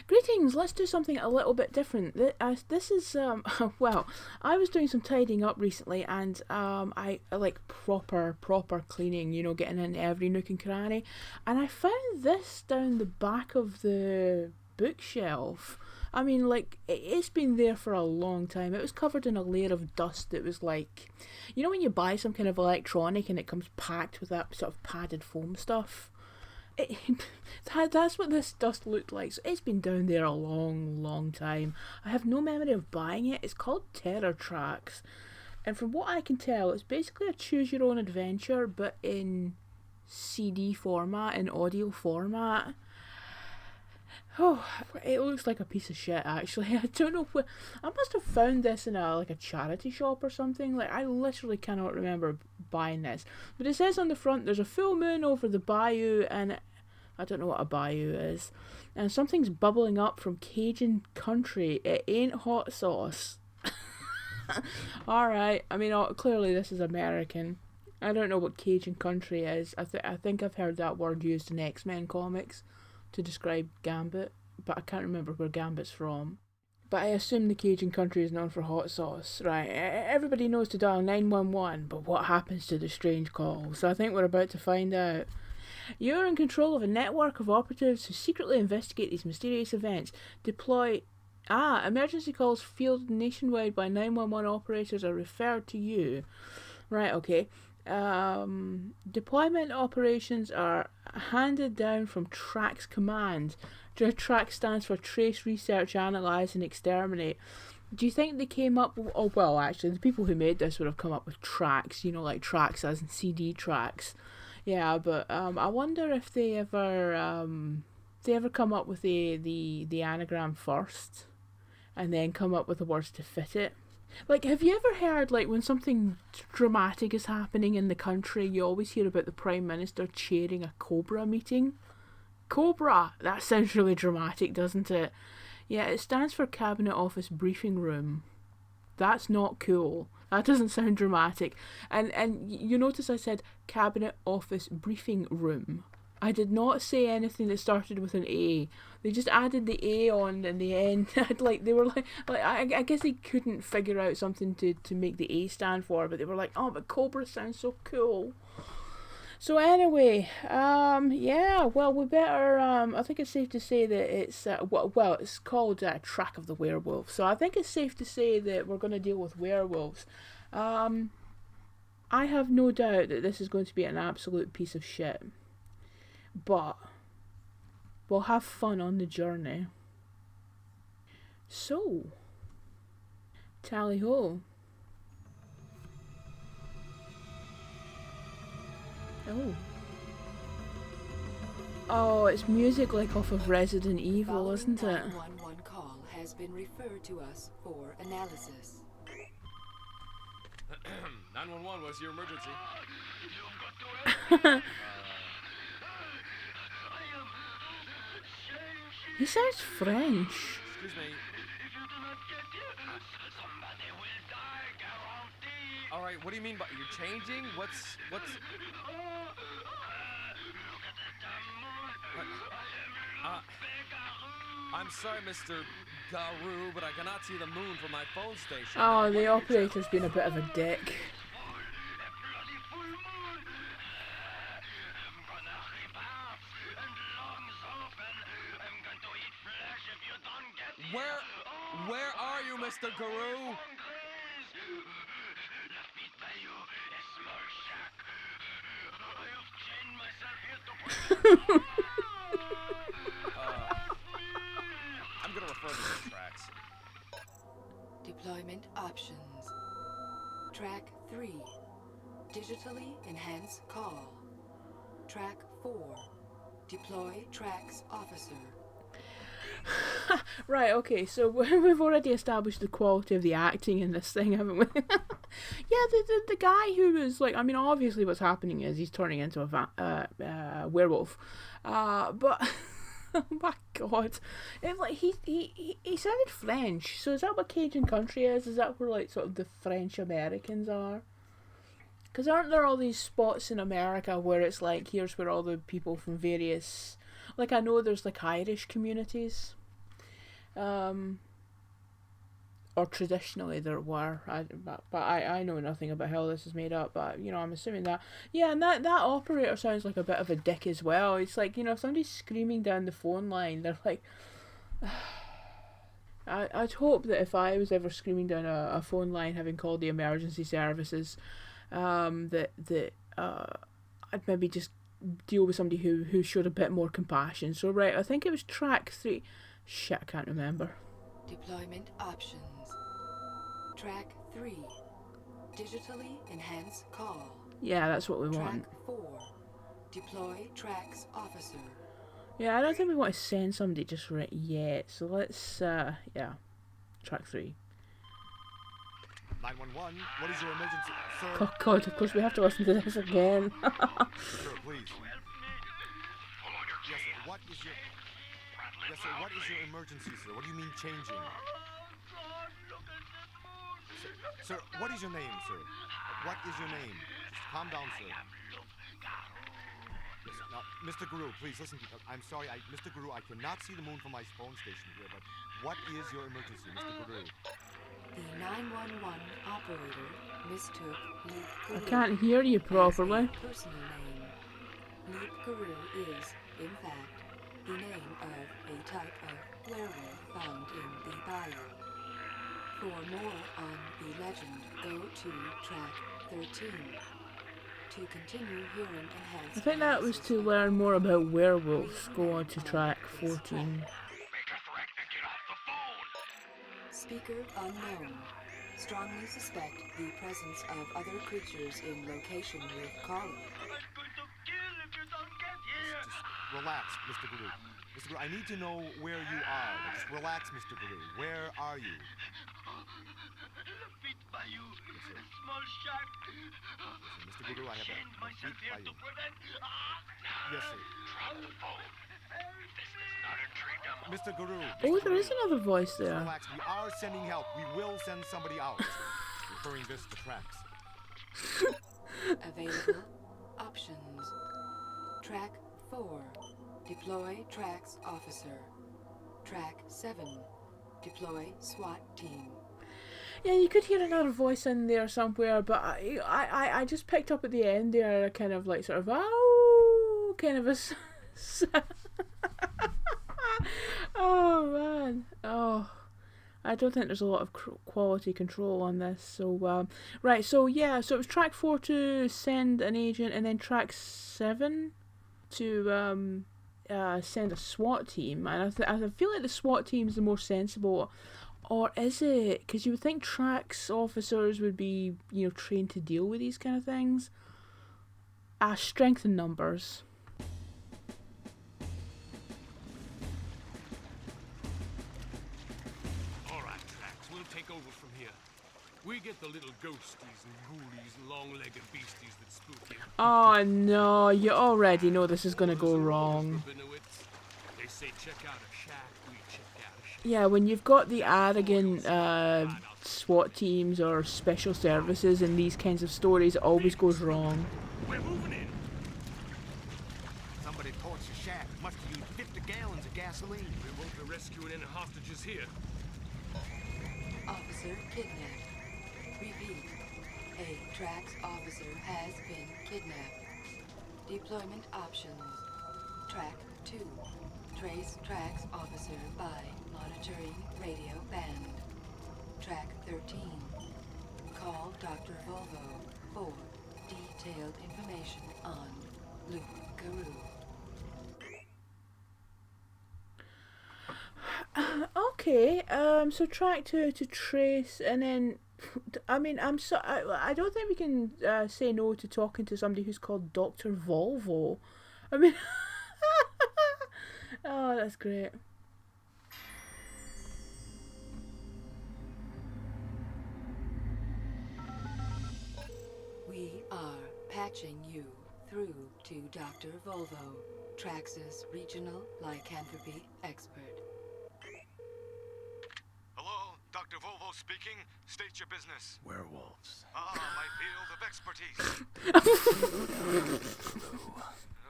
Greetings, let's do something a little bit different. This is, well, I was doing some tidying up recently and I like proper cleaning, getting in every nook and cranny. And I found this down the back of the bookshelf. I mean, like, it's been there for a long time. It was covered in a layer of dust that was like, when you buy some kind of electronic and it comes packed with that sort of padded foam stuff? It, that's what this dust looked like. So it's been down there a long time. I have no memory of buying it. It's called T.R.A.X. And from what I can tell, it's basically a choose your own adventure, but in CD format, in audio format. Oh, it looks like a piece of shit, actually. I don't know where. I must have found this in a charity shop or something. Like, I literally cannot remember buying this. But it says on the front, there's a full moon over the bayou, and I don't know what a bayou is. And something's bubbling up from Cajun country. It ain't hot sauce. Alright, I mean, clearly this is American. I don't know what Cajun country is. I think I've heard that word used in X-Men comics to describe Gambit, but I can't remember where Gambit's from. But I assume the Cajun country is known for hot sauce. Right, everybody knows to dial 911, but what happens to the strange call? So I think we're about to find out. You're in control of a network of operatives who secretly investigate these mysterious events. Deploy... emergency calls fielded nationwide by 911 operators are referred to you. Right, okay. Deployment operations are handed down from T.R.A.X command. T.R.A.X stands for Trace, Research, Analyze and Exterminate. Do you think they came up with, oh well, actually the people who made this would have come up with tracks, like tracks as in CD tracks. Yeah, but I wonder if they ever come up with the anagram first and then come up with the words to fit it. Like, have you ever heard, like, when something dramatic is happening in the country, you always hear about the Prime Minister chairing a Cobra meeting? Cobra! That sounds really dramatic, doesn't it? Yeah, it stands for Cabinet Office Briefing Room. That's not cool. That doesn't sound dramatic. And you notice I said Cabinet Office Briefing Room. I did not say anything that started with an A. They just added the A on in the end. They were like I guess they couldn't figure out something to make the A stand for, but they were like, oh, but Cobra sounds so cool. So anyway, yeah, well, we better, I think it's safe to say that it's, it's called Track of the Werewolf, so I think it's safe to say that we're going to deal with werewolves. I have no doubt that this is going to be an absolute piece of shit. But we'll have fun on the journey. So, tally ho. Oh, it's music like off of Resident Evil, isn't it? 911 call has been referred to us for analysis. 911, what's your emergency? He sounds French. Excuse me. All right, what do you mean by you're changing? What's? I'm sorry, Mr. Garou, but I cannot see the moon from my phone station. Oh, the operator's been a bit of a dick. Where are you, Mr. Garou? I'm gonna refer to the tracks. Deployment options. Track 3. Digitally enhance call. Track 4. Deploy T.R.A.X officer. Right, okay, so we've already established the quality of the acting in this thing, haven't we? Yeah, the guy who was like, I mean, obviously what's happening is he's turning into a werewolf, but oh my god, it's like he sounded French. So is that what Cajun country is? Is that where like sort of the French Americans are? Because aren't there all these spots in America where it's like, here's where all the people from various, like I know there's like Irish communities. Or traditionally there were. But I know nothing about how this is made up, but, you know, I'm assuming that. Yeah, and that operator sounds like a bit of a dick as well. It's like, you know, if somebody's screaming down the phone line, they're like... I'd hope that if I was ever screaming down a phone line having called the emergency services, that I'd maybe just deal with somebody who showed a bit more compassion. So, right, I think it was track 3. Shit, I can't remember. Deployment options. Track 3. Digitally enhance call. Yeah, that's what we want. Track 4. Deploy T.R.A.X officer. Yeah, I don't think we want to send somebody just right yet. So let's, yeah, track 3. 911, what is your emergency, sir? Oh God, of course we have to listen to this again. Sir, please. Yes, sir. What is your... Yes, sir. What is your emergency, sir? What do you mean changing? Sir, what is your name, sir? What is your name? Just calm down, sir. Yes, now, Mr. Guru, please listen to me. I'm sorry, Mr. Guru, I cannot see the moon from my phone station here, but what is your emergency, Mr. Guru? The 911 operator mistook Leap Guru. I can't hear you properly. Personal name. Leap Guru is, in fact, the name of a type of werewolf found in the bayou. For more on the legend, go to track 13. To continue hearing enhanced... I think that was to learn more about werewolves. Go on to track 14. Speaker unknown. Strongly suspect the presence of other creatures in location with caller. Just relax, Mr. Guru. Mr. Guru, I need to know where you are. Just relax, Mr. Guru. Where are you? Small shack. Mr. Guru, I have a feet by you. Yes, sir. Mr. Guru. Oh, there is another voice there. Relax, we are sending help. We will send somebody out. Referring this to T.R.A.X. Available options. Track 4. Deploy T.R.A.X officer. Track 7. Deploy SWAT team. Yeah, you could hear another voice in there somewhere, but I just picked up at the end there a kind of like sort of oh, kind of a oh man, oh, I don't think there's a lot of quality control on this. So right, so yeah, so it was track 4 to send an agent, and then track 7 to send a SWAT team, and I feel like the SWAT team is the more sensible. Or is it? Because you would think T.R.A.X officers would be, you know, trained to deal with these kind of things. Strength in numbers. Alright, T.R.A.X, we'll take over from here. We get the little ghosties and ghoulies and long-legged beasties that spook you. Oh no, you already know this is going to go wrong. They say check out a shack, we check out a shack. Yeah, when you've got the arrogant SWAT teams or special services in these kinds of stories, it always goes wrong. We're moving in. Somebody torched the shack. Must have used 50 gallons of gasoline. We won't be rescuing any hostages here. Officer kidnapped. Repeat. A T.R.A.X officer has been kidnapped. Deployment options. Track 2. Trace T.R.A.X officer by monitoring radio band. Track 13. Call Dr. Volvo for detailed information on Luke Guru. Okay, so track 2 to trace, and then, I mean, I don't think we can say no to talking to somebody who's called Dr. Volvo. I mean, oh, that's great. We are patching you through to Dr. Volvo, T.R.A.X's regional lycanthropy expert. Hello, Dr. Volvo speaking. State your business. Werewolves. Ah, my field of expertise.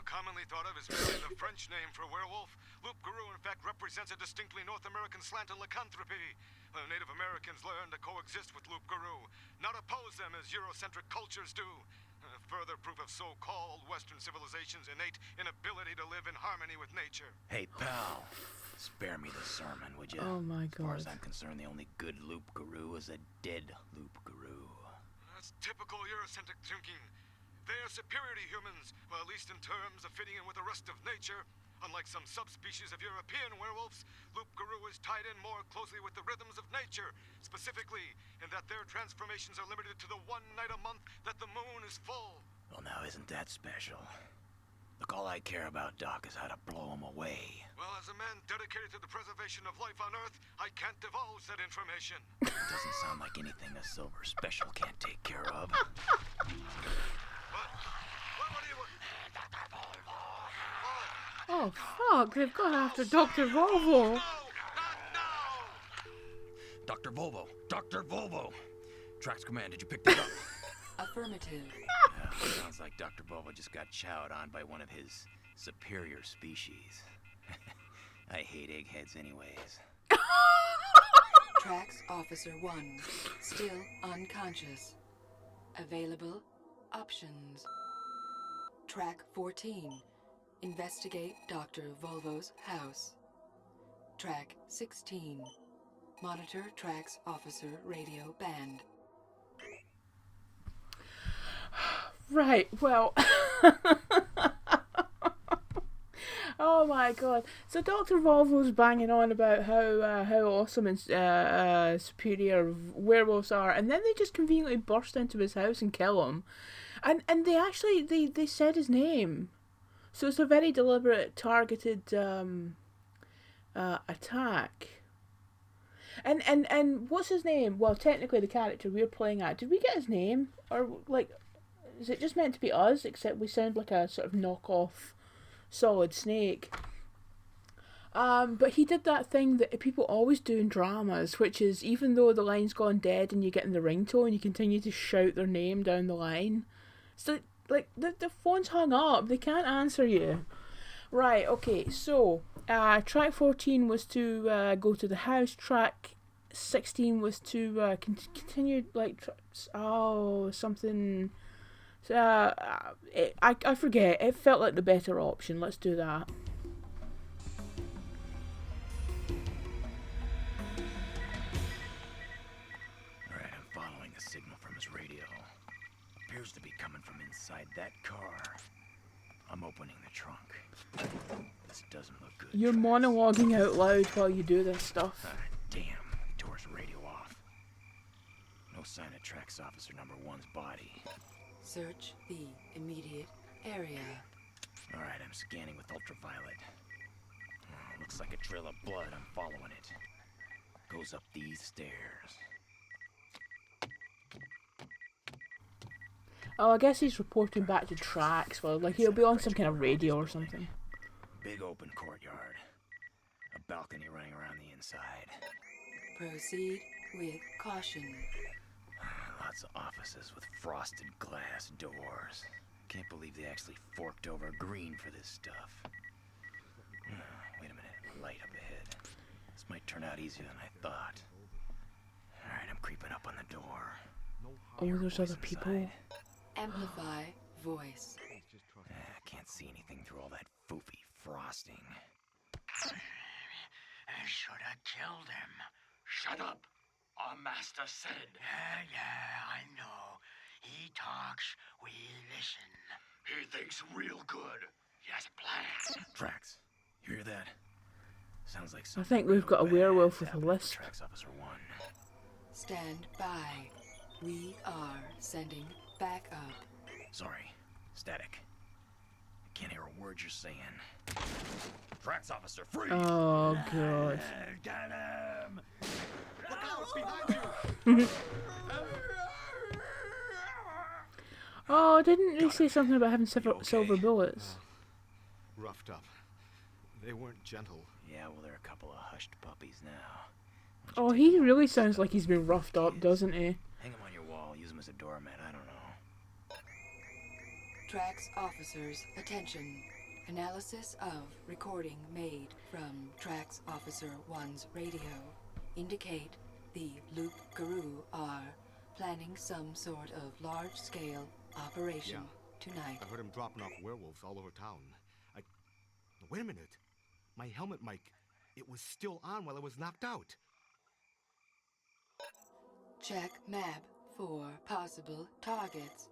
commonly thought of as merely the French name for werewolf, loup-garou in fact represents a distinctly North American slant on lycanthropy. Native Americans learned to coexist with loup-garou, not oppose them as Eurocentric cultures do. Further proof of so-called Western civilization's innate inability to live in harmony with nature. Hey, pal. Spare me the sermon, would you? Oh my As far as god. I'm concerned, the only good loup-garou is a dead loup-garou. That's typical Eurocentric thinking. They are superior to humans, well, at least in terms of fitting in with the rest of nature. Unlike some subspecies of European werewolves, loup-garou is tied in more closely with the rhythms of nature, specifically in that their transformations are limited to the one night a month that the moon is full. Well, now, isn't that special? Look, all I care about, Doc, is how to blow them away. Well, as a man dedicated to the preservation of life on Earth, I can't divulge that information. It doesn't sound like anything a silver special can't take care of. What do you want? Oh fuck, they've gone after Dr. Volvo. No! Not now! Dr. Volvo! Dr. Volvo! T.R.A.X. Command, did you pick that up? Affirmative. Sounds like Dr. Volvo just got chowed on by one of his superior species. I hate eggheads anyways. T.R.A.X. Officer 1, still unconscious. Available options. Track 14, investigate Dr. Volvo's house. Track 16, monitor T.R.A.X. Officer radio band. Right, well. Oh my god. So Dr. Volvo's banging on about how awesome and superior werewolves are, and then they just conveniently burst into his house and kill him. And they actually they said his name. So it's a very deliberate, targeted attack. And what's his name? Well, technically the character we're playing at, did we get his name? Or like, is it just meant to be us, except we sound like a sort of knockoff Solid Snake? But he did that thing that people always do in dramas, which is even though the line's gone dead and you get in the ringtone, you continue to shout their name down the line. So, like, the phone's hung up. They can't answer you. Right, okay, so, track 14 was to go to the house. Track 16 was to continue, like, something... I forget. It felt like the better option. Let's do that. Alright, I'm following the signal from his radio. Appears to be coming from inside that car. I'm opening the trunk. This doesn't look good. You're T.R.A.X. monologuing out loud while you do this stuff. Damn, he tore his radio off. No sign of T.R.A.X. Officer number 1's body. Search the immediate area. Alright, I'm scanning with ultraviolet. Looks like a trail of blood. I'm following it. Goes up these stairs. Oh, I guess he's reporting back to T.R.A.X. Well, like he'll be on some kind of radio or something. Big open courtyard. A balcony running around the inside. Proceed with caution. Lots of offices with frosted glass doors. Can't believe they actually forked over green for this stuff. Wait a minute, a light up ahead. This might turn out easier than I thought. Alright, I'm creeping up on the door. Oh, there's other people. Inside. Amplify voice. Can't see anything through all that foofy frosting. I should have killed him. Shut up! Our master said. Yeah, I know. He talks, we listen. He thinks real good. He has a plan. T.R.A.X., you hear that? Sounds like I something think we've got a real werewolf bad's with a happening to lisp. T.R.A.X. Officer 1. Stand by. We are sending backup. Sorry, static. I can't hear a word you're saying. T.R.A.X. Officer, free! Oh god. Get him! Look out! Behind you! Oh, didn't they say something about having silver bullets? Roughed up. They weren't gentle. Yeah, well, they're a couple of hushed puppies now. Oh, he really sounds like he's been roughed up, doesn't he? Hang him on your wall, use him as a doormat, I don't know. T.R.A.X. officers, attention. Analysis of recording made from T.R.A.X Officer 1's radio indicate the Loop Guru are planning some sort of large-scale operation tonight. I heard him dropping off werewolves all over town. Wait a minute. My helmet mic, it was still on while I was knocked out. Check map for possible targets.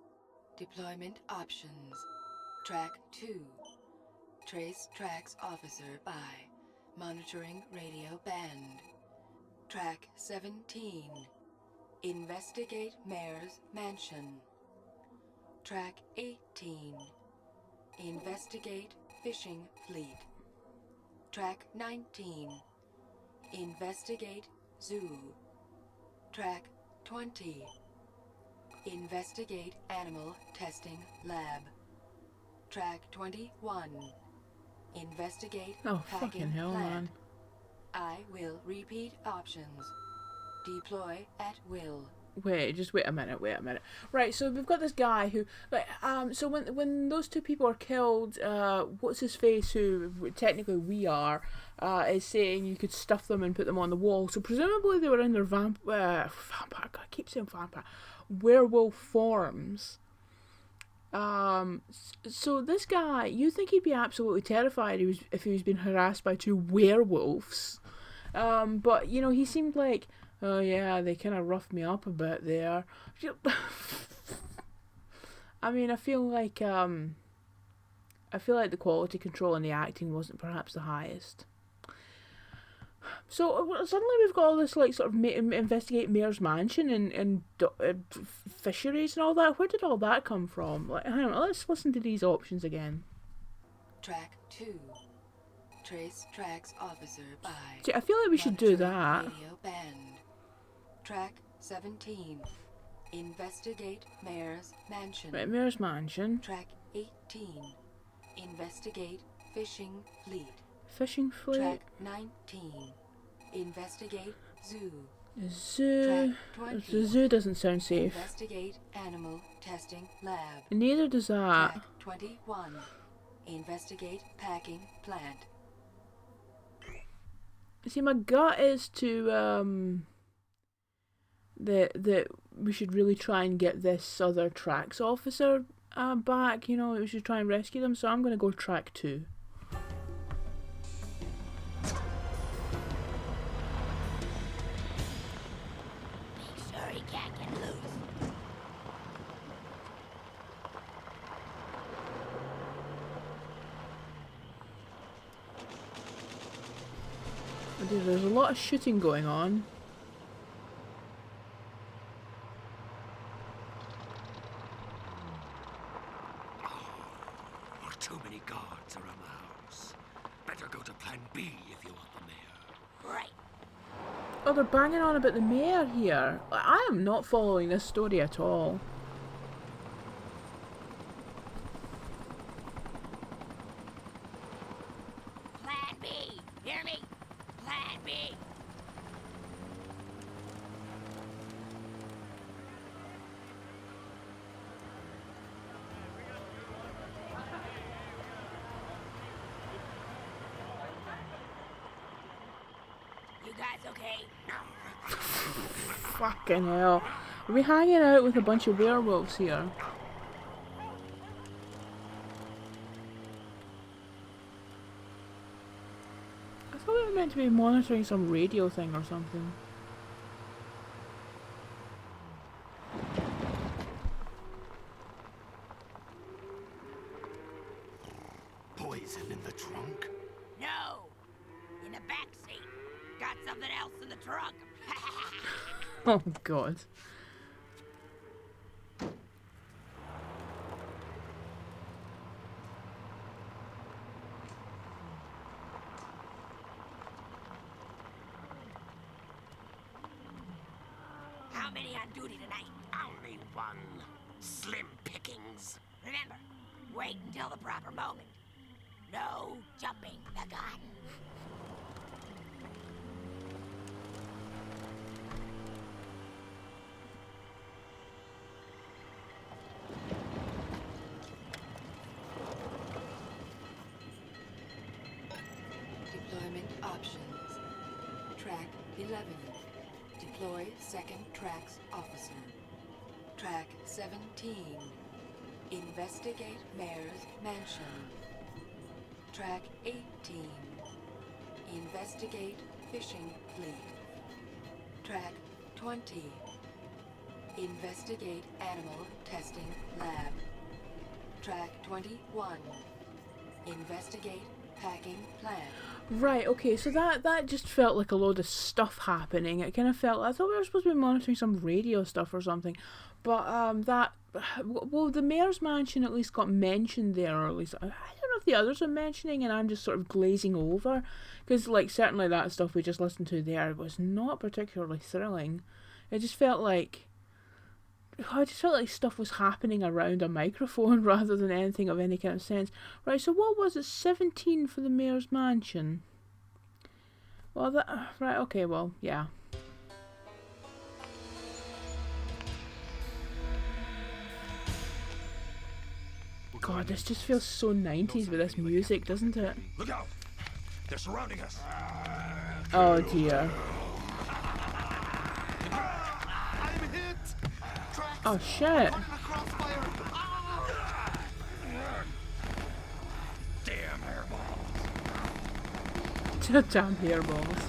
Deployment options. Track 2. Trace T.R.A.X officer by monitoring radio band. Track 17. Investigate Mayor's mansion. Track 18. Investigate fishing fleet. Track 19. Investigate zoo. Track 20. Investigate animal testing lab. Track 21. Investigate Oh, packing fucking hell, plant. man. I will repeat options. Deploy at will. Wait a minute. Right, so we've got this guy who, like, so when those two people are killed, what's his face, who technically we are, is saying you could stuff them and put them on the wall. So presumably they were in their vampire. I keep saying vampire, werewolf forms. So this guy, you think he'd be absolutely terrified if he was being harassed by two werewolves, but you know, he seemed like, oh yeah, they kind of roughed me up a bit there. I mean, I feel like the quality control and the acting wasn't perhaps the highest. So suddenly we've got all this, like, sort of investigate Mayor's mansion and fisheries and all that. Where did all that come from? Like, hang on, let's listen to these options again. Track 2. Trace T.R.A.X officer by. See, I feel like we should do that. Radio band. Track 17. Investigate Mayor's mansion. Right, Mayor's mansion. Track 18. Investigate fishing fleet. Fishing fleet. Track 19. Investigate zoo. Zoo. Track 20. The zoo doesn't sound safe. Investigate animal testing lab. Neither does that. Track 21. Investigate packing plant. See, my gut is to that we should really try and get this other T.R.A.X officer back. You know, we should try and rescue them. So I'm gonna go track 2. Sure he can't get loose. There's a lot of shooting going on. Too many guards around the house. Better go to Plan B if you want the mayor. Right. Oh, they're banging on about the mayor here. I am not following this story at all. Plan B. Hear me? Plan B. You guys okay? Fucking hell. Are we hanging out with a bunch of werewolves here? I thought we were meant to be monitoring some radio thing or something. Poison in the trunk? No. In the back seat. Got something else in the trunk. Oh god. How many on duty tonight? Only one. Slim pickings. Remember, wait until the proper moment. No jumping the gun. 11. Deploy second T.R.A.X officer. Track 17. Investigate Mayor's mansion. Track 18. Investigate fishing fleet. Track 20. Investigate animal testing lab. Track 21. Investigate packing plant. Right, okay, so that just felt like a load of stuff happening. It kind of felt, I thought we were supposed to be monitoring some radio stuff or something. But well, the mayor's mansion at least got mentioned there, or at least, I don't know if the others are mentioning and I'm just sort of glazing over. Because, like, certainly that stuff we just listened to there was not particularly thrilling. It just felt like, I just felt like stuff was happening around a microphone rather than anything of any kind of sense. Right, so what was it? 17 for the mayor's mansion. Well, right, okay, well, yeah. God, this just feels so 90s with this music, doesn't it? Look out! They're surrounding us. Oh dear. I'm hit! T.R.A.X. Oh shit. Caught in a crossfire! Ah! Damn hairballs. Damn hairballs.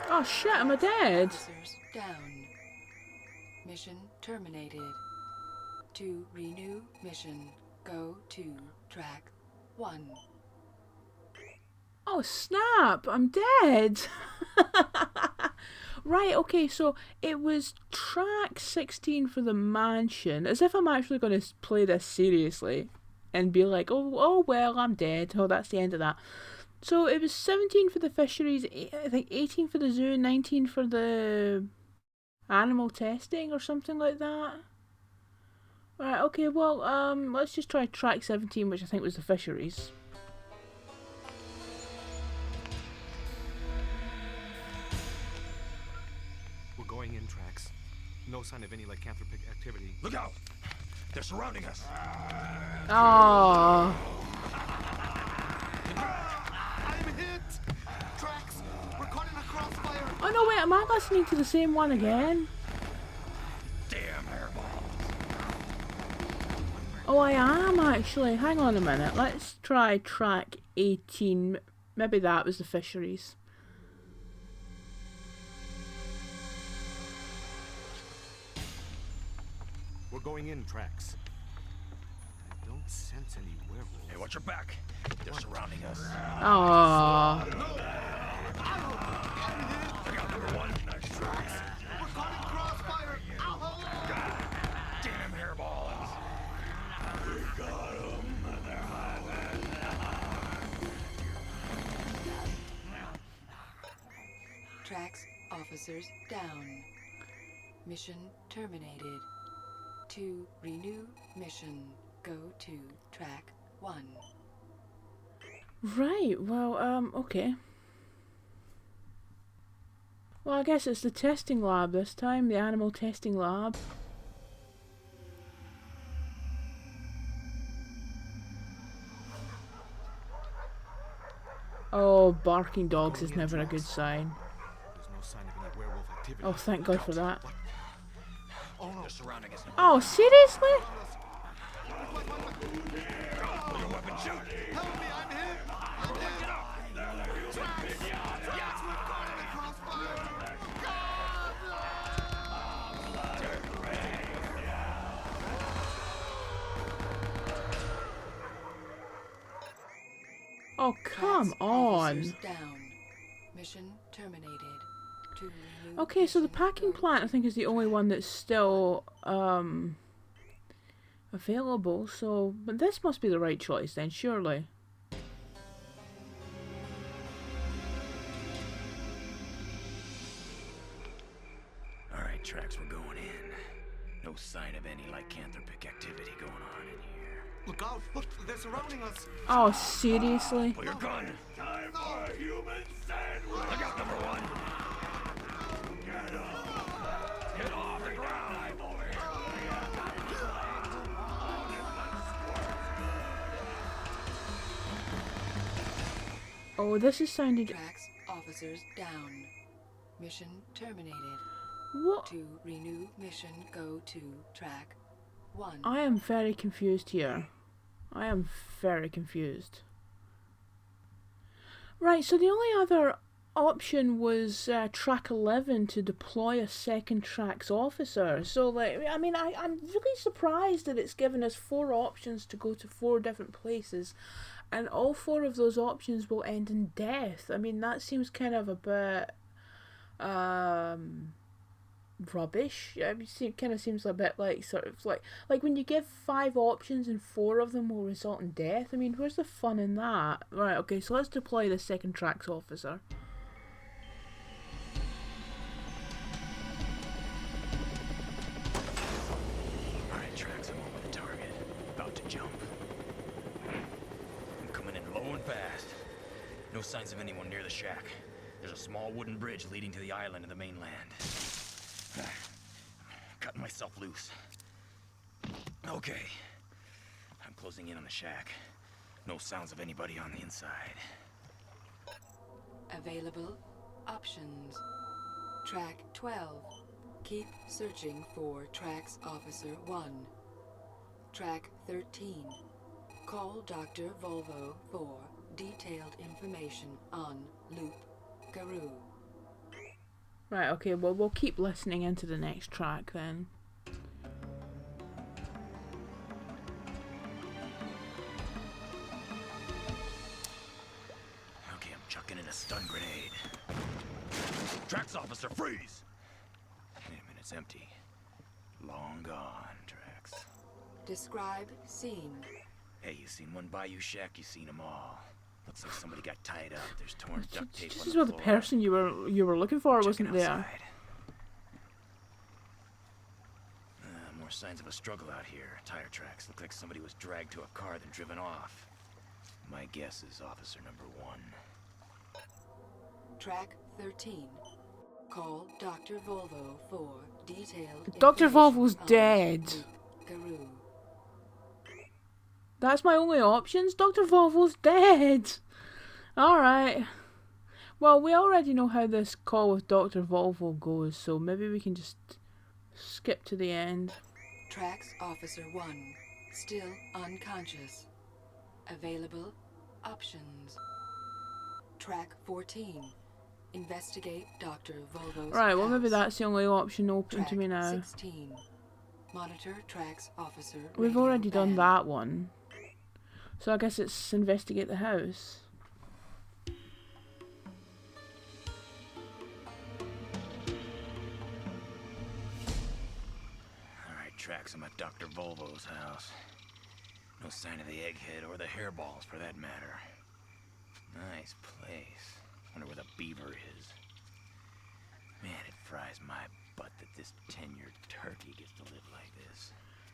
Oh shit, am I dead? Officers down. Mission terminated. To renew mission, go to track 1. Oh snap, I'm dead. Right, okay, so it was track 16 for the mansion, as if I'm actually going to play this seriously and be like, oh well, I'm dead. Oh, that's the end of that. So it was 17 for the fisheries, I think 18 for the zoo, 19 for the animal testing or something like that. Right, okay, well, let's just try track 17, which I think was the fisheries. We're going in, T.R.A.X. No sign of any lycanthropic activity. Look out! They're surrounding us. Oh. I'm hit! T.R.A.X. We're caught in a crossfire! Oh no, wait, am I listening to the same one again? Damn hairballs. Oh, I am actually. Hang on a minute. Let's try track 18. Maybe that was the fisheries. We're going in, T.R.A.X. I don't sense any werewolves. Hey, watch your back. They're surrounding us. Oh. Look out, number 1. Nice tracks. We're caught in crossfire! Ow! Damn hairballs. We got them. T.R.A.X officers down. Mission terminated. To renew mission, go to track 1. Right, well, okay. Well, I guess it's the testing lab this time, the animal testing lab. Oh, barking dogs is never a good sign. There's no sign of any werewolf activity. Oh, thank God for that. Oh no! They're surrounding us. Oh, seriously? Pull your weapon, shoot. Help me! I'm hit! I'm hit! T.R.A.X. We're caught in a crossfire! Oh, come T.R.A.X on. officers down. Mission terminated. To renew Okay, so the mission, packing go plant I think is the only one that's still available, so but this must be the right choice then, surely. Alright, T.R.A.X, we're going in. No sign of any lycanthropic activity going on in here. Look out! Look, they're surrounding us! Oh, seriously? Pull your gun. Time for a human sandwich. Look out, number 1. Get up. Get off the ground. Oh, this is sounding... T.R.A.X officers down. Mission terminated. What? To renew mission, go to track 1. I am very confused here. I am very confused. Right, so the only other option was track 11 to deploy a second T.R.A.X officer. So, like, I mean, I'm really surprised that it's given us 4 options to go to 4 different places, and all 4 of those options will end in death. I mean, that seems kind of a bit rubbish. I mean, it kind of seems a bit like sort of like when you give 5 options and 4 of them will result in death. I mean, where's the fun in that? Right, okay, so let's deploy the second T.R.A.X officer. Alright, T.R.A.X, I'm over the target. About to jump. I'm coming in low and fast. No signs of anyone near the shack. There's a small wooden bridge leading to the island of the mainland. Cutting myself loose. Okay. I'm closing in on the shack. No sounds of anybody on the inside. Available options. Track 12. Keep searching for T.R.A.X Officer 1. Track 13. Call Dr. Volvo for detailed information on Loop Garou. Right, okay, well, we'll keep listening into the next track then. Okay, I'm chucking in a stun grenade. T.R.A.X officer, freeze! Wait a minute, it's empty. Long gone, T.R.A.X. Describe scene. Hey, you seen one bayou shack, you seen them all. Looks like somebody got tied up. There's torn duct tape on This the is what the floor. person you were looking for wasn't there. Outside. More signs of a struggle out here. Tire tracks. Look like somebody was dragged to a car then driven off. My guess is officer number 1. Track 13. Call Dr. Volvo for detailed Dr. Volvo's information on dead. Loop Garou. That's my only options? Dr. Volvo's dead! Alright. Well, we already know how this call with Dr. Volvo goes, so maybe we can just skip to the end. T.R.A.X Officer 1. Still unconscious. Available options. Track 14. Investigate Dr. Volvo's Right, well maybe house. that's the only option open Track to me now. 16. Monitor T.R.A.X Officer We've radio already done band. that one. So I guess it's investigate the house. Alright, T.R.A.X, I'm at Dr. Volvo's house. No sign of the egghead or the hairballs for that matter. Nice place. Wonder where the beaver is. Man, it fries my butt that this tenured turkey gets to live like this.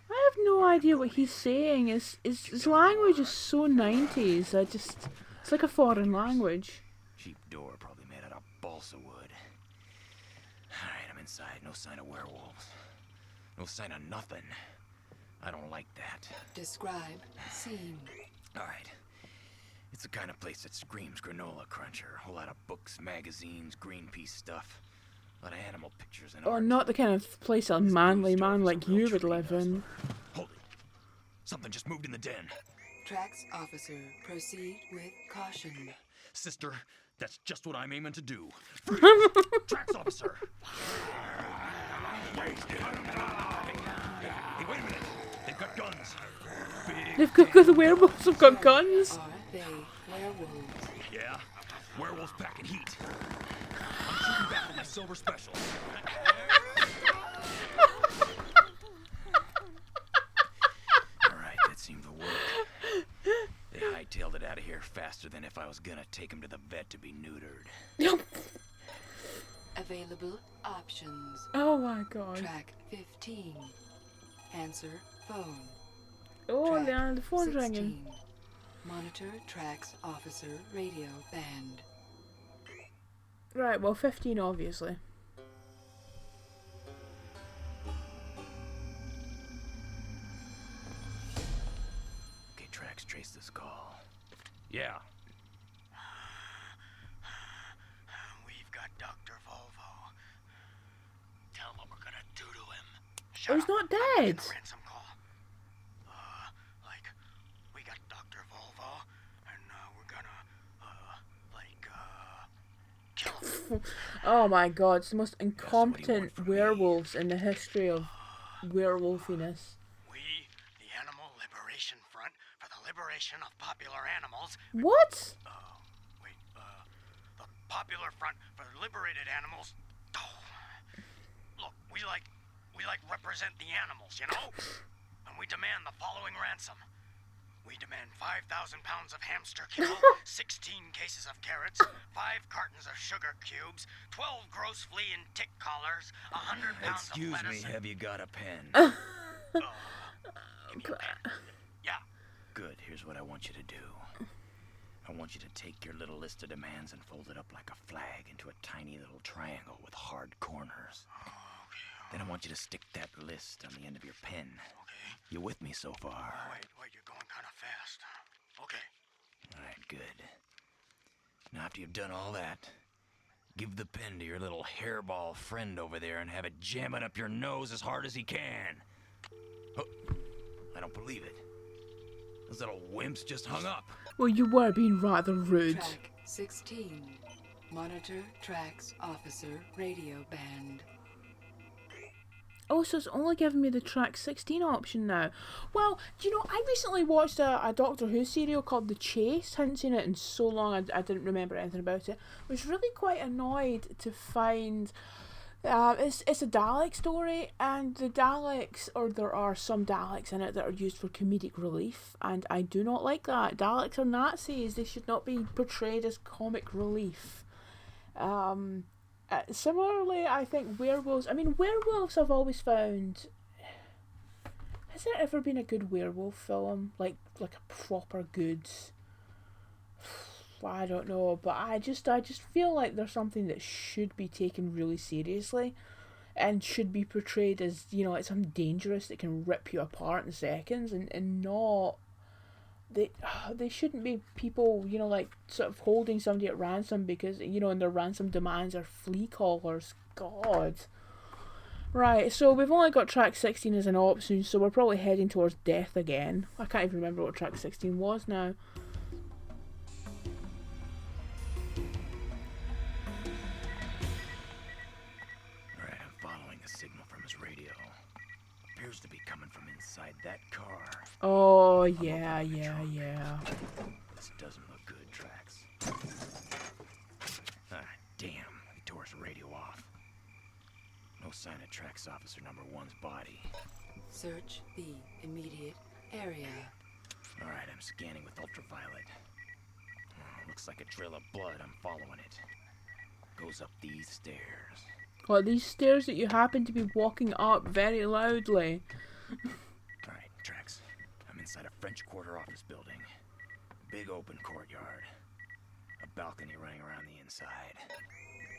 I have no idea what he's saying. His language is so 90s. It's like a foreign language. Cheap door, probably made out of balsa wood. Alright, I'm inside. No sign of werewolves. No sign of nothing. I don't like that. Describe scene. Alright. It's the kind of place that screams granola cruncher. A whole lot of books, magazines, Greenpeace stuff. A lot of animal pictures and Or art. not the kind of place a manly man like you would live in. Hold it. Something just moved in the den. T.R.A.X Officer, proceed with caution. Sister, that's just what I'm aiming to do. Freeze! T.R.A.X officer! Hey, wait a minute. They've got guns. They've got the werewolves have got guns. Are they werewolves? Yeah, werewolves packing heat. I'm shooting back with my silver special. Alright, that seemed to work. They hightailed it out of here faster than if I was gonna take him to the vet to be neutered. Available options. Oh my god. Track 15. Answer phone. Oh, Track the phone's 16. ringing. Monitor T.R.A.X Officer radio band. Right, well 15 obviously. Okay, T.R.A.X, trace this call. Yeah. Oh, he's not I'm dead. getting a ransom call. We got Dr. Volvo, and we're gonna, kill him. Oh my god, it's the most incompetent werewolves in the history of werewolfiness. We, the Animal Liberation Front, for the liberation of popular animals. What? The Popular Front for liberated animals. Oh, look, we represent the animals, you know? And we demand the following ransom. We demand 5,000 pounds of hamster kibble, 16 cases of carrots, 5 cartons of sugar cubes, 12 gross flea and tick collars, 100 pounds Excuse of me, lettuce. have you got a pen? Yeah. Good, here's what I want you to do. I want you to take your little list of demands and fold it up like a flag into a tiny little triangle with hard corners. Then I want you to stick that list on the end of your pen. Okay. You with me so far? Oh, wait, you're going kind of fast. Okay. All right, good. Now after you've done all that, give the pen to your little hairball friend over there and have it jam it up your nose as hard as he can. Oh, I don't believe it. Those little wimps just hung up. Well, you were being rather rude. Track 16. Monitor T.R.A.X. Officer Radio Band. Oh, so it's only giving me the track 16 option now. Well, do you know, I recently watched a Doctor Who serial called The Chase. Hadn't seen it in so long, I didn't remember anything about it. Was really quite annoyed to find... it's a Dalek story, and the Daleks, or there are some Daleks in it that are used for comedic relief, and I do not like that. Daleks are Nazis. They should not be portrayed as comic relief. Similarly, I think werewolves... I mean, werewolves I've always found... Has there ever been a good werewolf film? Like a proper good... I don't know, but I just feel like there's something that should be taken really seriously and should be portrayed as, you know, like something dangerous that can rip you apart in seconds, and not... They shouldn't be people, you know, like sort of holding somebody at ransom because, you know, and their ransom demands are flea collars. God. Right, so we've only got track 16 as an option, so we're probably heading towards death again. I can't even remember what track 16 was now. Alright, I'm following the signal from his radio. Appears to be coming from inside that car. Oh, yeah. This doesn't look good, T.R.A.X. Ah, damn. He tore his radio off. No sign of T.R.A.X. Officer number 1's body. Search the immediate area. Alright, I'm scanning with ultraviolet. Looks like a trail of blood. I'm following it. Goes up these stairs. Well, these stairs that you happen to be walking up very loudly. Alright, T.R.A.X. I'm inside a French Quarter office building. Big open courtyard. A balcony running around the inside.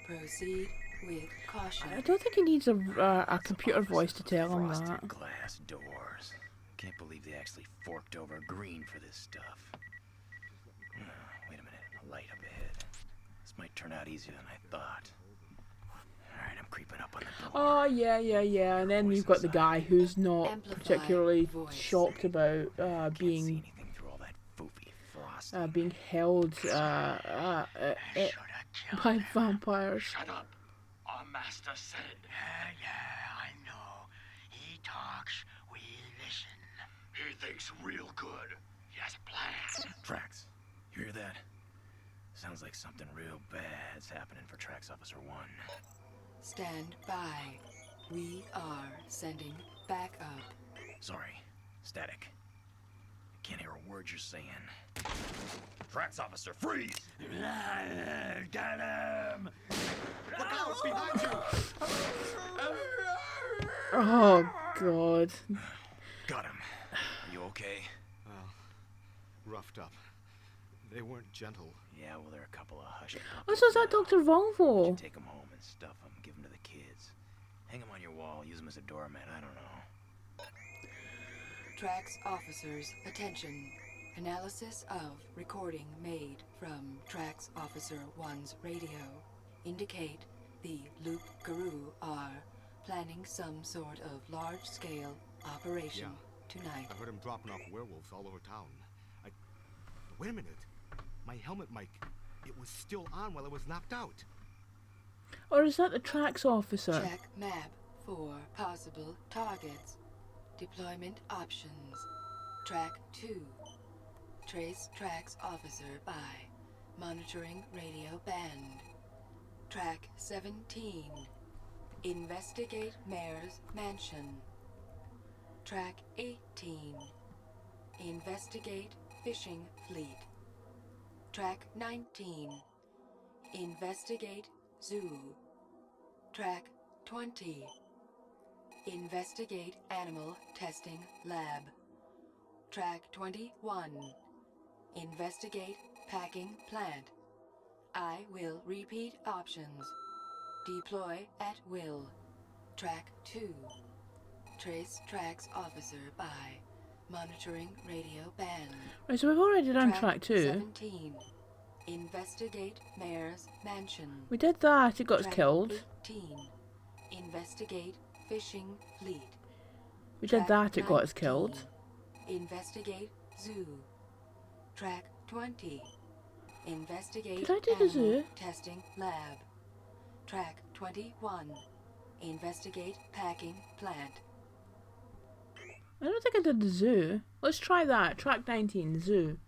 Proceed with caution. I don't think he needs a computer voice to tell him Frosted that. glass doors. Can't believe they actually forked over green for this stuff. Wait a minute, a light up ahead. This might turn out easier than I thought. Alright, I'm creeping up on the door. Oh, yeah. And then you've got the guy who's not Amplify particularly voice. shocked about Can't see being anything through all that foofy frosting. being held by vampires. Shut up. Our master said. Yeah, I know. He talks, we listen. He thinks real good. He has a plan. T.R.A.X., you hear that? Sounds like something real bad's happening for T.R.A.X. Officer 1. Stand by. We are sending back up. Sorry, static. Can't hear a word you're saying. T.R.A.X. Officer, freeze! Get him! Look out! Behind you! Oh, God. Got him. Are you okay? Well, roughed up. They weren't gentle. Yeah, well, they're a couple of hushed Oh, so is that Dr. Volvo? Take them home and stuff them, give them to the kids. Hang them on your wall, use them as a doormat, I don't know. T.R.A.X. officers, attention. Analysis of recording made from T.R.A.X. Officer 1's radio indicate the Loop Guru are planning some sort of large-scale operation tonight. I heard him dropping off werewolves all over town. Wait a minute. My helmet mic, it was still on while I was knocked out. Or is that the T.R.A.X officer? Check map for possible targets. Deployment options. Track 2. Trace T.R.A.X officer by monitoring radio band. Track 17. Investigate Mayor's mansion. Track 18. Investigate fishing fleet. Track 19. Investigate zoo. Track 20. Investigate animal testing lab. Track 21. Investigate packing plant. I will repeat options. Deploy at will. Track 2. Trace T.R.A.X officer by monitoring radio band. Right, so we've already done track 2. 17. Investigate Mayor's mansion. We did that, it got us Track killed. 18. Investigate fishing fleet. We did Track that, it got us 19. killed. Investigate zoo. Track 20. Investigate Did I do the animal zoo? testing lab. Track 21. Investigate packing plant. I don't think I did the zoo. Let's try that. Track 19, zoo.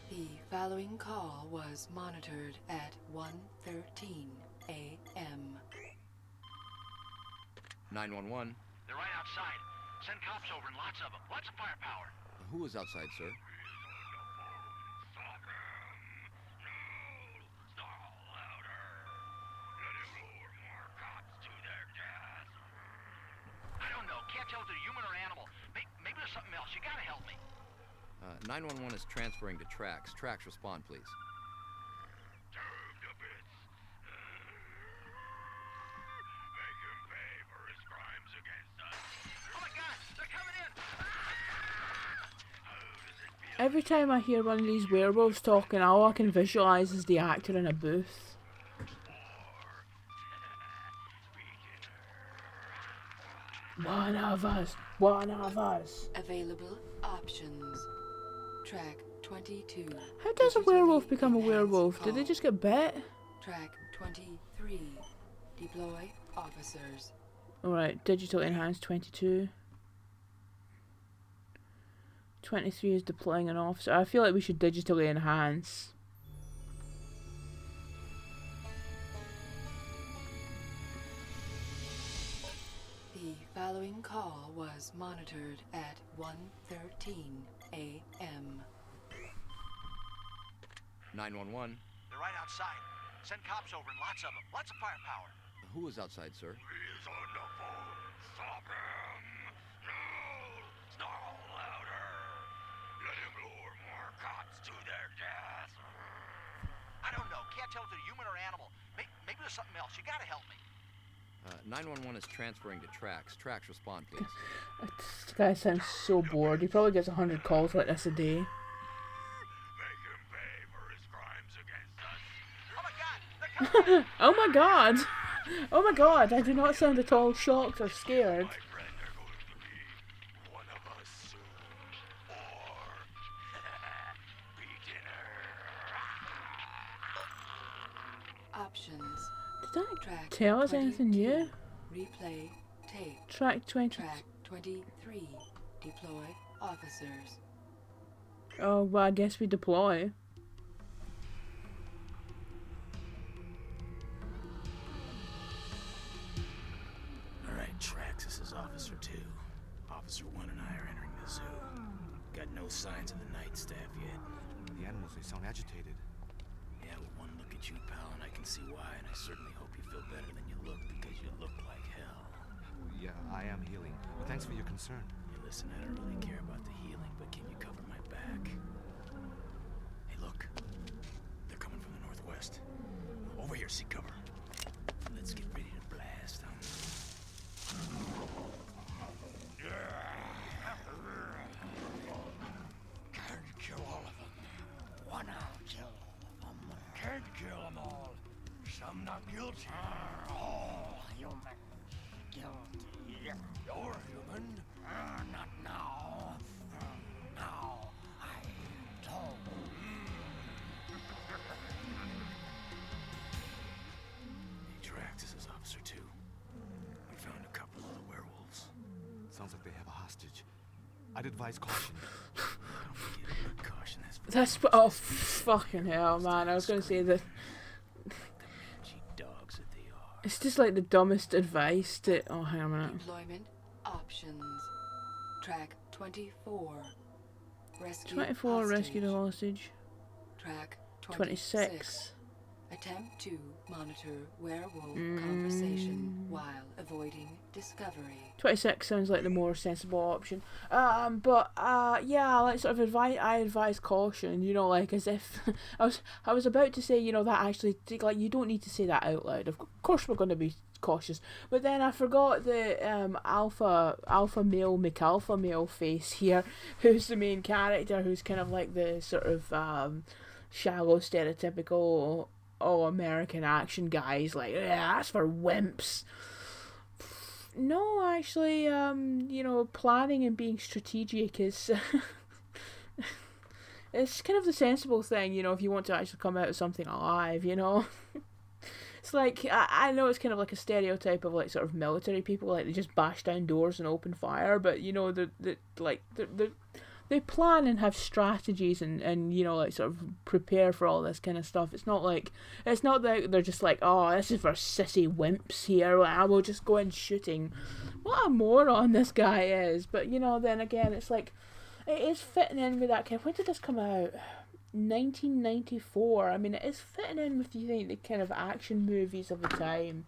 The following call was monitored at 1:13 a.m. 911. They're right outside. Send cops over and lots of them. Lots of firepower. Who is outside, sir? I don't know. Can't tell if they're human or animal. Maybe there's something else. You gotta help me. 911 is transferring to T.R.A.X. T.R.A.X, respond, please. Oh my God! They're coming in! Every time I hear one of these werewolves talking, all I can visualise is the actor in a booth. One of us. One of us. Available options. Track 22. How does a Digitally werewolf become a enhanced werewolf? Did they call. just get bit? Track 23. Deploy officers. Alright, digital enhanced 22. 23 is deploying an officer. I feel like we should digitally enhance. The following call was monitored at 1:13 a.m. 911. They're right outside. Send cops over and lots of them. Lots of firepower. Who is outside, sir? He's on the phone. Stop him. No. Snarl louder. Let him lure more cops to their death. I don't know. Can't tell if they're human or animal. Maybe there's something else. You gotta help me. 911 is transferring to T.R.A.X. T.R.A.X, respond, please. This guy sounds so bored. He probably gets 100 calls like this a day. Make him pay for his crimes against us. Oh my God! They're coming in! Oh my god! Oh my god, I do not sound at all shocked or scared. My friend, they're going to be one of us soon. Or be dinner. Options. Did that Track tell us anything 22. new? Replay tape. Track 20. Track 23. Deploy officers. Oh, well, I guess we deploy. Alright, T.R.A.X, this is Officer 2. Officer 1 and I are entering the zoo. Got no signs of the night staff yet. The animals, they sound agitated. Yeah, well, one look at you, pal, and I can see why, and I certainly hope you feel better than you look, because you look like hell. Yeah, I am healing. But thanks for your concern. Hey, listen, I don't really care about the healing, but can you cover my back? Hey, look. They're coming from the northwest. Over here, seek cover. Let's get ready to blast them. Can't kill all of them. One I'll kill all of them. Can't not guilty. All human guilty. You're human. Not now. Now I don't. T.R.A.X is his officer too. We found a couple of the werewolves. Sounds like they have a hostage. I'd advise caution. Caution is for That's oh fucking hell, man! I was gonna say that the mangy dogs that they are. it's just like the dumbest advice to. Oh, hang on a minute. Deployment options. Track 24. Rescue 24 hostage. rescue the hostage. Track 26. Attempt to monitor werewolf conversation while avoiding discovery. 26 sounds like the more sensible option. Yeah, like sort of advise. I advise caution. You know, like as if I was about to say, you know, that actually like you don't need to say that out loud. Of course, we're going to be cautious, but then I forgot the alpha male McAlpha male face here, who's the main character, who's kind of like the sort of shallow, stereotypical American action guys. Like, yeah, that's for wimps. No, actually, you know, planning and being strategic is it's kind of the sensible thing, you know, if you want to actually come out of something alive, you know. It's like, I know it's kind of like a stereotype of like sort of military people, like they just bash down doors and open fire, but you know, they plan and have strategies and you know, like sort of prepare for all this kind of stuff. It's not that they're just like, oh, this is for sissy wimps here, like, I will just go in shooting. What a moron this guy is. But you know, then again, it's like, it is fitting in with that kind of, when did this come out? 1994. I mean, it is fitting in with, you think, the kind of action movies of the time,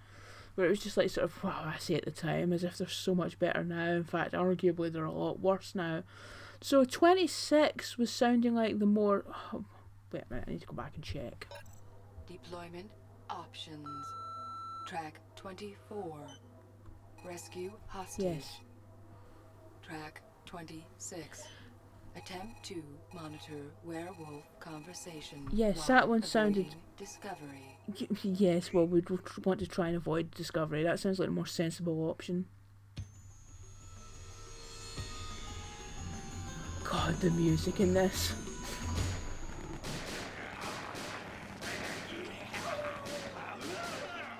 where it was just like sort of, well, I say at the time, as if they're so much better now. In fact, arguably they're a lot worse now. So 26 was sounding like the more... Oh, wait a minute, I need to go back and check. Deployment options. Track 24. Rescue hostage. Yes. Track 26. Attempt to monitor werewolf conversation. Yes, while that one sounded... avoiding discovery. Yes, well, we'd want to try and avoid discovery. That sounds like a more sensible option. God, the music in this.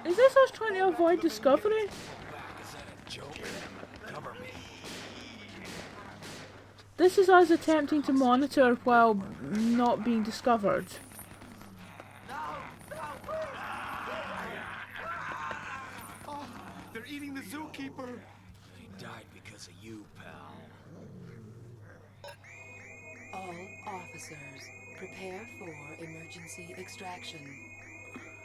Is this us trying to avoid discovery? This is us attempting to monitor while not being discovered. Oh, they're eating the zookeeper. He died because of you, pal. All officers, prepare for emergency extraction.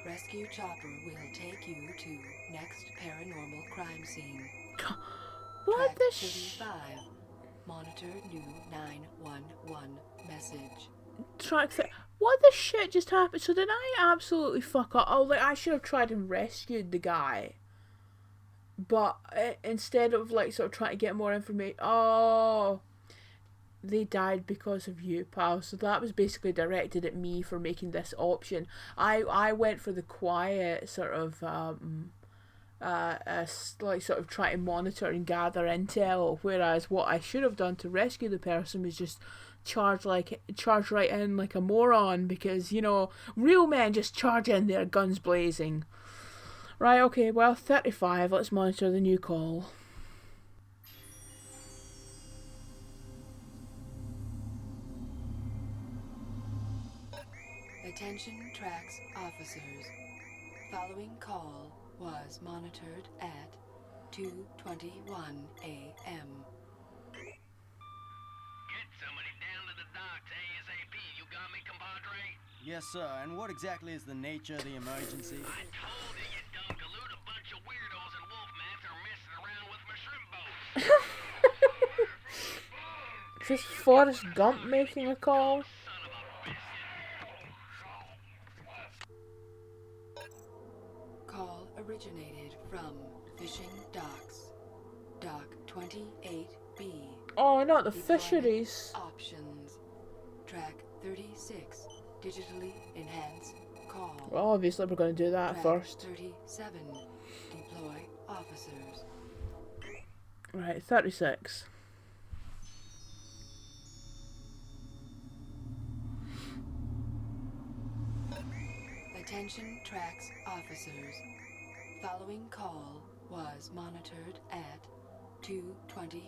Rescue chopper will take you to next paranormal crime scene. What Track the 35. Monitor new 911 message. What the shit just happened? So did I absolutely fuck up? Oh, like I should have tried and rescued the guy, but instead of like sort of trying to get more information, oh, they died because of you, pal. So that was basically directed at me for making this option. I went for the quiet sort of like sort of try to monitor and gather intel, whereas what I should have done to rescue the person was just charge right in like a moron, because you know, real men just charge in there guns blazing. Right, okay, well, 35, let's monitor the new call. Attention T.R.A.X officers. Following call was monitored at 2:21 a.m. Get somebody down to the docks ASAP. You got me, compadre? Yes, sir. And what exactly is the nature of the emergency? I told you, you dumb galoot. A bunch of weirdos in wolf masks are messing around with my shrimp boats. Is this Forrest Gump making a call? Call originated from fishing docks. Dock 28B. Oh, not the Deployment fisheries. Options. Track 36. Digitally enhanced call. Well, obviously we're going to do that Track first. 37. Deploy officers. Right, 36. Attention T.R.A.X officers. Following call was monitored at 2:21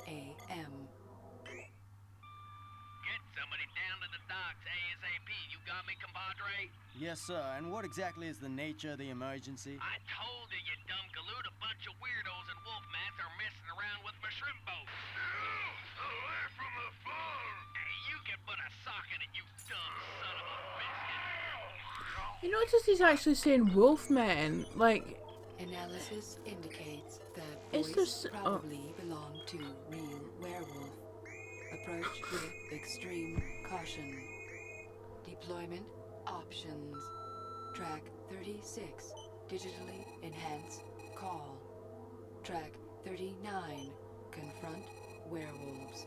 a.m. Get somebody down to the docks ASAP. You got me, compadre? Yes, sir. And what exactly is the nature of the emergency? I told you, you dumb galoot. A bunch of weirdos in wolf masks are messing around with my shrimp boat. Away from the phone! Hey, you can put a sock in it, you dumb son of a biscuit. You notice he's actually saying Wolfman, like... Analysis indicates that Is voice there probably belonged to real werewolf. Approach with extreme caution. Deployment options. Track 36. Digitally enhance call. Track 39. Confront werewolves.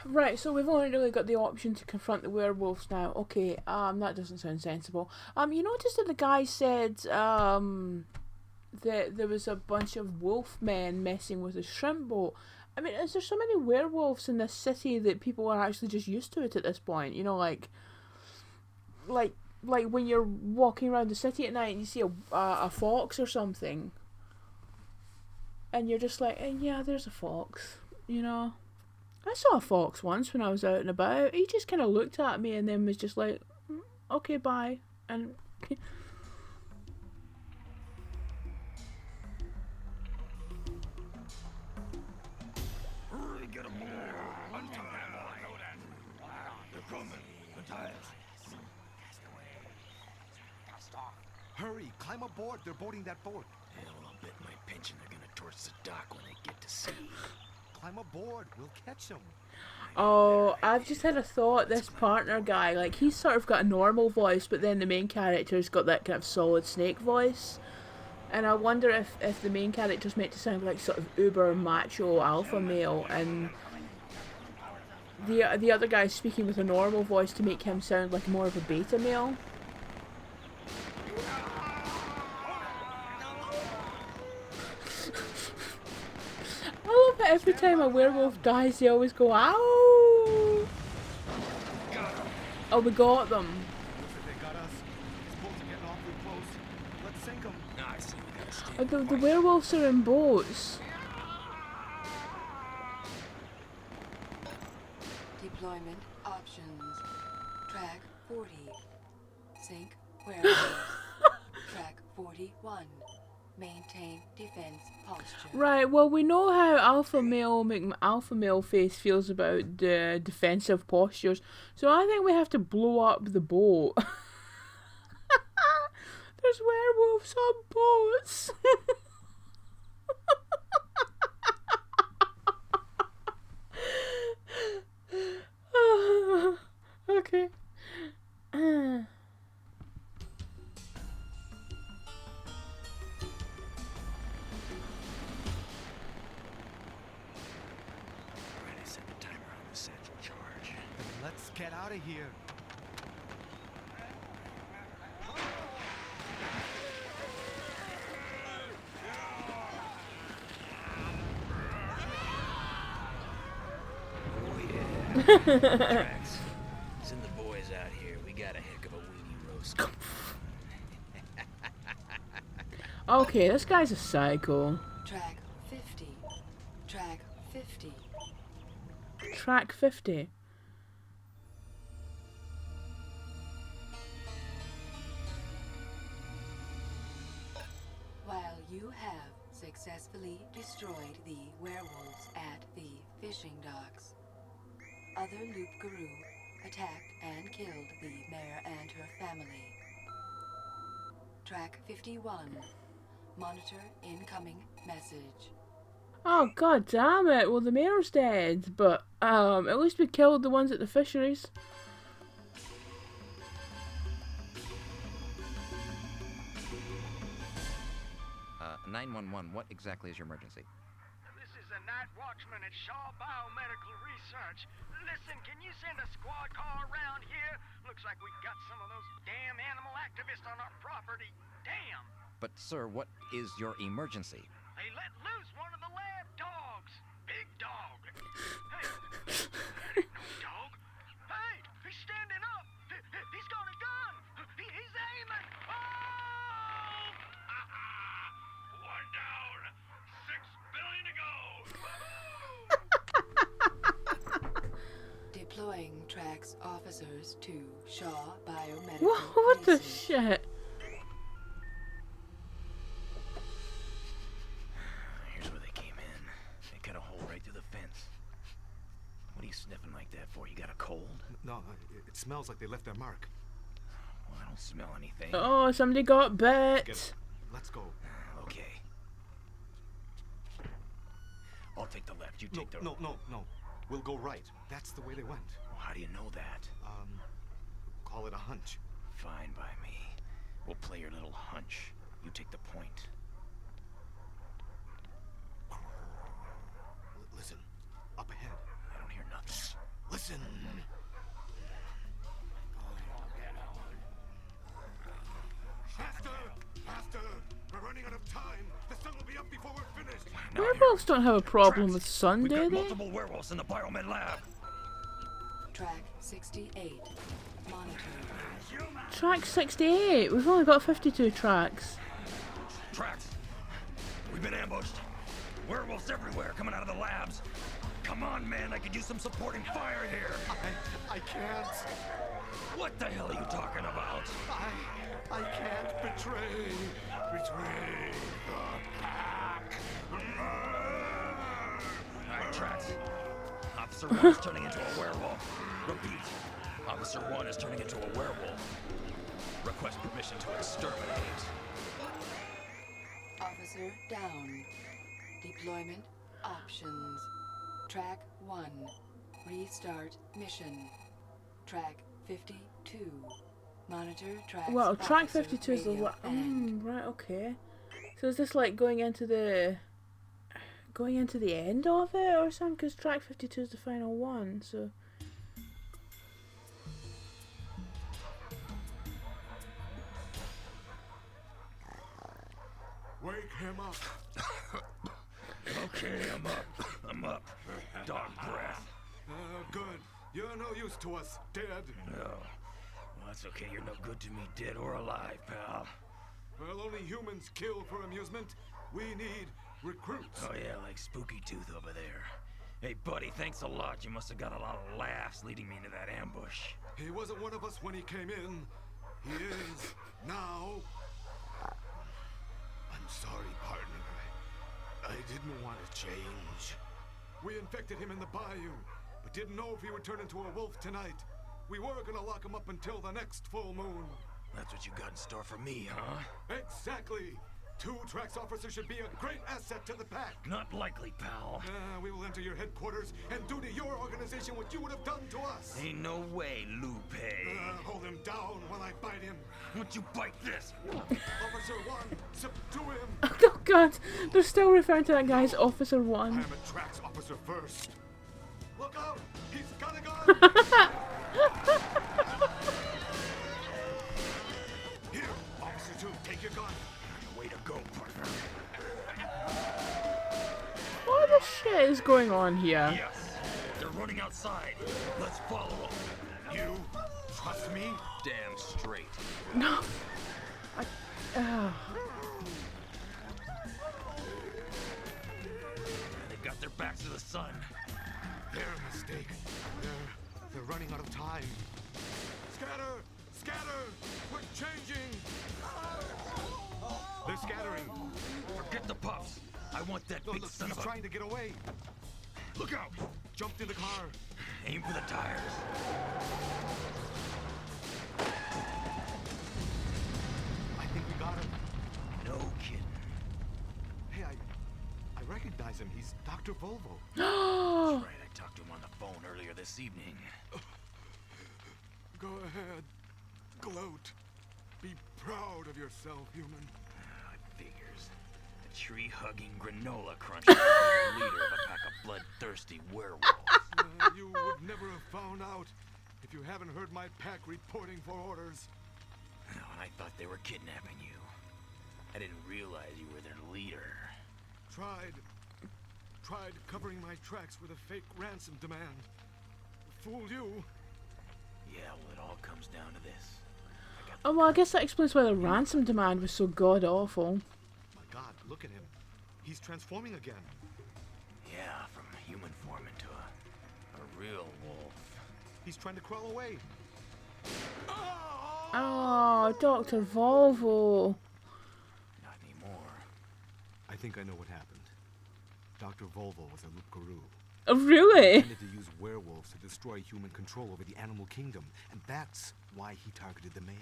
Right, so we've only really got the option to confront the werewolves now. Okay, that doesn't sound sensible. You noticed that the guy said, that there was a bunch of wolf men messing with a shrimp boat. I mean, is there so many werewolves in this city that people are actually just used to it at this point? You know, like when you're walking around the city at night and you see a fox or something, and you're just like, yeah, there's a fox, you know. I saw a fox once when I was out and about. He just kind of looked at me and then was just like, okay, bye. And Get them all. Untie them. They're coming. Untie us. Hurry, climb aboard. They're boarding that boat. Hell, I'll bet my pension they're gonna torch the dock when they get to sea. Climb aboard. We'll catch them. oh, I've just had a thought. This partner guy, like, he's sort of got a normal voice, but then the main character's got that kind of solid snake voice. And I wonder if the main character's meant to sound like sort of uber macho alpha male, and the other guy's speaking with a normal voice to make him sound like more of a beta male. I love that every time a werewolf dies, they always go, ow! Oh, we got them. Looks like they got us. These boats are getting awfully close. Let's sink them. I see we gotta stay. Oh, the werewolves are in boats. Deployment options. Track 40. Sink werewolves. Track 41. Maintain defense posture. Right, well, we know how alpha male face feels about the defensive postures, so I think we have to blow up the boat. There's werewolves on boats. Okay. Alright, I set the timer on the satchel charge. Let's get out of here. T.R.A.X. Send the boys out here. We got a heck of a weenie roast. Okay, this guy's a psycho. Track 50. Track 50. Track 50. While you have successfully destroyed the werewolves at the fishing docks, other Loup-Garou attacked and killed the mayor and her family. Track 51. Monitor incoming message. Oh, god damn it. Well, the mayor's dead, but at least we killed the ones at the fisheries. 911, what exactly is your emergency? This is a Night Watchman at Shaw Biomedical Research. Listen, can you send a squad car around here? Looks like we got some of those damn animal activists on our property. Damn! But, sir, what is your emergency? They let loose one of the lab dogs. Big dog. Hey, that ain't no dog. Hey, he's standing up. He's got a gun. He's aiming. Oh! One down. 6 billion to go. Deploying T.R.A.X officers to Shaw Biomedical What the Research. shit? Here's where they came in. They cut a hole right through the fence. What are you sniffing like that for? You got a cold? No, it smells like they left their mark. Well, I don't smell anything. Oh, somebody got bit. Let's go. Okay. I'll take the left. You No, take the... no. We'll go right. That's the way they went. Well, how do you know that? Call it a hunch. Fine by me. We'll play your little hunch. You take the point. Listen, up ahead. I don't hear nothing. Listen. Faster! We're running out of time. The sun will be up before we're finished. Werewolves don't have a problem with sun, We've do got they? multiple werewolves in the biomed lab. Track 68. Monitoring. Track 68. We've only got 52 tracks. T.R.A.X. We've been ambushed. Werewolves everywhere coming out of the labs. Come on, man. I could use some supporting fire here. I can't. What the hell are you talking about? I can't betray the pack. Alright, T.R.A.X. Officer 1 is turning into a werewolf. Repeat. Officer 1 is turning into a werewolf. Request permission to exterminate. Officer down. Deployment options. Track 1. Restart mission. Track 52. Monitor T.R.A.X. Well, track officer 52 is the radio band. right, okay. So is this like going into the end of it or something? Because track 52 is the final one, so. Wake him up. Okay, I'm up. Dog breath. Good. You're no use to us, dead. No. Well, that's okay. You're no good to me, dead or alive, pal. Well, only humans kill for amusement. We need recruits. Oh, yeah, like Spooky Tooth over there. Hey, buddy, thanks a lot. You must have got a lot of laughs leading me into that ambush. He wasn't one of us when he came in. He is now. I'm sorry, partner. I didn't want to change. We infected him in the bayou, but didn't know if he would turn into a wolf tonight. We were gonna lock him up until the next full moon. That's what you got in store for me, huh? Exactly. 2 T.R.A.X officers should be a great asset to the pack. Not likely, pal. We will enter your headquarters and do to your organization what you would have done to us. Ain't no way, Lupe. Hold him down while I bite him. Won't you bite this? Officer 1, subdue him. Oh god, they're still referring to that guy as Officer 1. I am a T.R.A.X officer first. Look out! He's got a gun! Here, Officer 2, take your gun. Way to go, partner. What the shit is going on here? Yes, they're running outside. Let's follow them. You trust me? Damn straight. No. They've got their backs to the sun. Their mistake. They're running out of time. Scatter! Scatter! We're changing! They're scattering. Forget the puffs. I want that big Look, son he's of a... trying to get away. Look out! Jumped in the car. Aim for the tires. I think we got him. No kidding. Hey, I recognize him. He's Dr. Volvo. That's right, I talked to him on the phone earlier this evening. Go ahead. Gloat. Be proud of yourself, human. Figures. A tree-hugging granola cruncher, leader of a pack if you haven't heard my pack reporting for orders. Oh, and I thought they were kidnapping you. I didn't realize you were their leader. Tried covering my tracks with a fake ransom demand. Fooled you. Yeah, well, it all comes down to this. Oh, well, I guess that explains why the ransom demand was so god-awful. My God, look at him. He's transforming again. Yeah, from a human form into a real wolf. He's trying to crawl away. Oh, Dr. Volvo. Not anymore. I think I know what happened. Dr. Volvo was a Loup-Garou. Oh, really? He wanted to use werewolves to destroy human control over the animal kingdom, and that's why he targeted the mayor.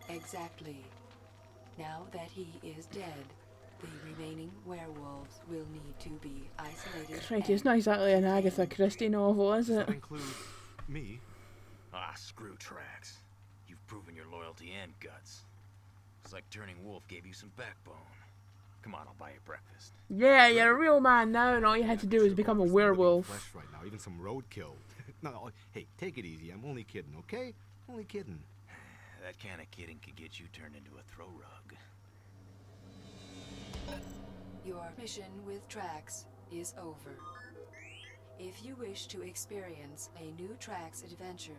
Exactly. Now that he is dead, the remaining werewolves will need to be isolated. Right, it's not exactly an Agatha Christie novel, is Does it? that include me? Ah, screw T.R.A.X. You've proven your loyalty and guts. It's like turning wolf gave you some backbone. Come on, I'll buy you breakfast. Yeah, you're a real man now, and all you had to do was become a werewolf. Flesh right now, even some roadkill. No, hey, take it easy. I'm only kidding, okay? Only kidding. That kind of kidding could get you turned into a throw rug. Your mission with T.R.A.X. is over. If you wish to experience a new T.R.A.X. adventure,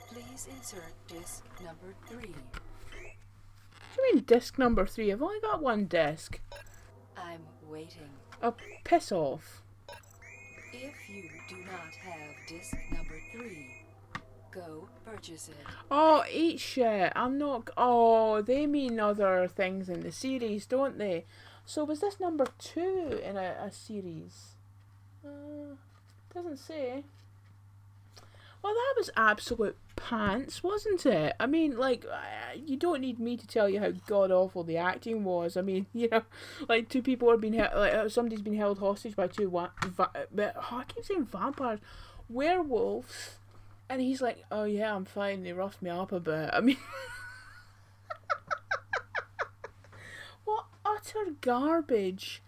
please insert disc number 3. What do you mean disc number 3? I've only got one disc. I'm waiting. Oh, piss off. If you do not have disc number 3, go purchase it. Oh, eat shit. I'm not... Oh, they mean other things in the series, don't they? So was this number 2 in a series? Doesn't say. Well, that was absolute pants, wasn't it? I mean, like, you don't need me to tell you how god-awful the acting was. I mean, you know, like, two people are being somebody's been held hostage by two I keep saying vampires, werewolves, and he's like, oh yeah, I'm fine, they roughed me up a bit. I mean, what utter garbage.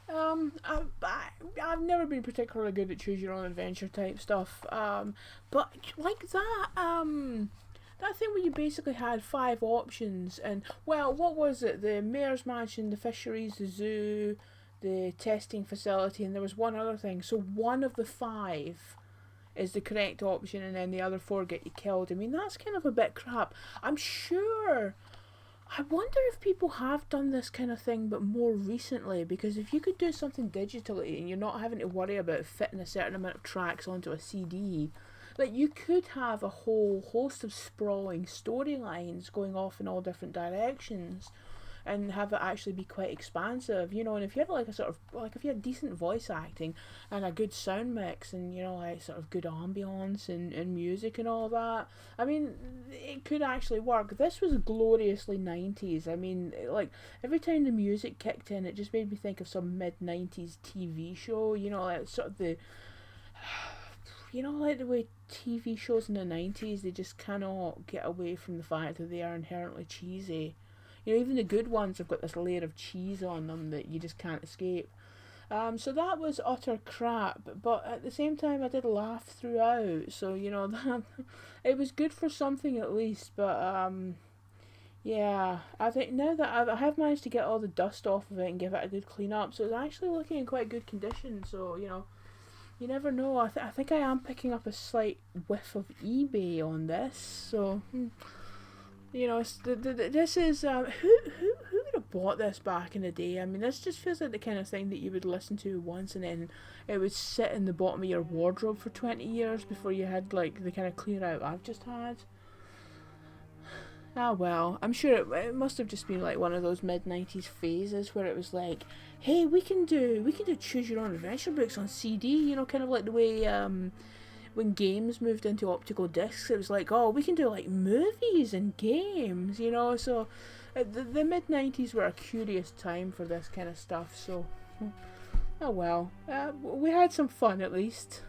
I've never been particularly good at choose your own adventure type stuff. But like that, that thing where you basically had 5 options, and well, what was it? The mayor's mansion, the fisheries, the zoo, the testing facility, and there was one other thing. So one of the 5 is the correct option, and then the other 4 get you killed. I mean, that's kind of a bit crap. I'm sure. I wonder if people have done this kind of thing, but more recently, because if you could do something digitally and you're not having to worry about fitting a certain amount of tracks onto a CD, like, you could have a whole host of sprawling storylines going off in all different directions and have it actually be quite expansive, you know. And if you had like a sort of, like, if you had decent voice acting and a good sound mix and, you know, like sort of good ambience and music and all that, I mean, it could actually work. This was gloriously 90s. I mean, like, every time the music kicked in, it just made me think of some mid-90s TV show, you know, like sort of the, you know, like the way TV shows in the 90s, they just cannot get away from the fact that they are inherently cheesy. You know, even the good ones have got this layer of cheese on them that you just can't escape. So that was utter crap, but at the same time I did laugh throughout, so, you know, that it was good for something at least. But yeah, I think now that I have managed to get all the dust off of it and give it a good clean up, so it's actually looking in quite good condition. So, you know, you never know. I think I am picking up a slight whiff of eBay on this, so you know, this is who would have bought this back in the day? I mean, this just feels like the kind of thing that you would listen to once and then it would sit in the bottom of your wardrobe for 20 years before you had like the kind of clear out I've just had. Ah well, I'm sure it must have just been like one of those mid-90s phases where it was like, hey, we can do choose your own adventure books on CD, you know, kind of like the way when games moved into optical discs, it was like, oh, we can do like movies and games, you know. So the mid-90s were a curious time for this kind of stuff, so oh well, we had some fun at least.